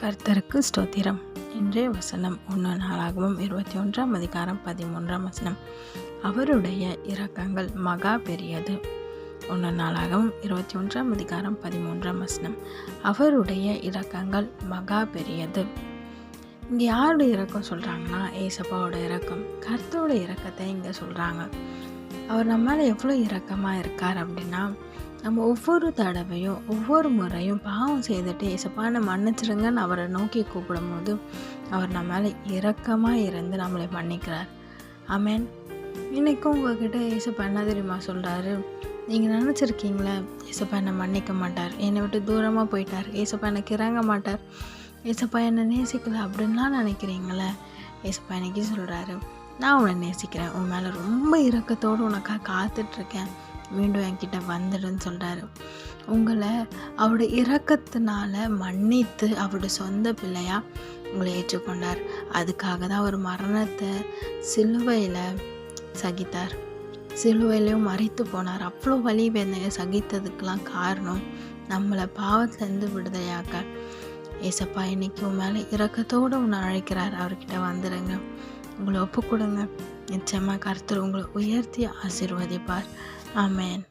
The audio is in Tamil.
கர்த்தருக்கு ஸ்தோத்திரம். இன்றைய வசனம் 1 நாளாகமம் 21 அதிகாரம் 13 வசனம். அவருடைய இரக்கங்கள் மகா பெரியது. 1 நாளாகமம் 21 அதிகாரம் 13 வசனம். அவருடைய இரக்கங்கள் மகா பெரியது. இங்கே யாருடைய இரக்கம் சொல்கிறாங்கன்னா, ஏசப்பாவோட இரக்கம், கர்த்தரோட இரக்கத்தை இங்கே சொல்கிறாங்க. அவர் நம்ம மேலே எவ்வளோ இரக்கமாக இருக்கார் அப்படின்னா, நம்ம ஒவ்வொரு தடவையும் ஒவ்வொரு முறையும் பாவம் செய்துட்டு ஏசப்பான மன்னிச்சிருங்கன்னு அவரை நோக்கி கூப்பிடும் போது அவர் நம்ம மேலே இரக்கமாக இருந்து நம்மளை மன்னிக்கிறார். ஆமேன். இன்றைக்கும் உங்ககிட்ட ஏசப்பா என்ன தெரியுமா சொல்கிறாரு? நீங்கள் நினச்சிருக்கீங்களே, ஏசப்பா என்னை மன்னிக்க மாட்டார், என்னை விட்டு தூரமாக போயிட்டார், ஏசப்பா எனக்கு இறங்க மாட்டார், ஏசப்பா என்னை நேசிக்கலை அப்படின்லாம் நினைக்கிறீங்களே. ஏசப்பா இன்னைக்கு சொல்கிறாரு, நான் உன்னை நேசிக்கிறேன், உன் மேலே ரொம்ப இரக்கத்தோடு உனக்காக காத்துட்ருக்கேன், மீண்டும் என்கிட்ட வந்துடுன்னு சொல்கிறாரு. உங்களை அவருடைய இரக்கத்தினால மன்னித்து அவருடைய சொந்த பிள்ளையாக உங்களை ஏற்றுக்கொண்டார். அதுக்காக தான் அவர் மரணத்தை சிலுவையில் சகித்தார், சிலுவையிலையும் மறித்து போனார். அவ்வளோ வலி வேதனையை சகித்ததுக்கெலாம் காரணம் நம்மளை பாவத்திலேருந்து விடுதலையாக்க. ஏசப்பா இன்னைக்கு உன் மேலே இரக்கத்தோடு உன்னை அழைக்கிறார். அவர்கிட்ட வந்துடுங்க, உங்களை ஒப்பு கொடுங்க. நிச்சயமாக கர்த்தர் உங்களை உயர்த்தி ஆசீர்வதிப்பார். ஆமென்.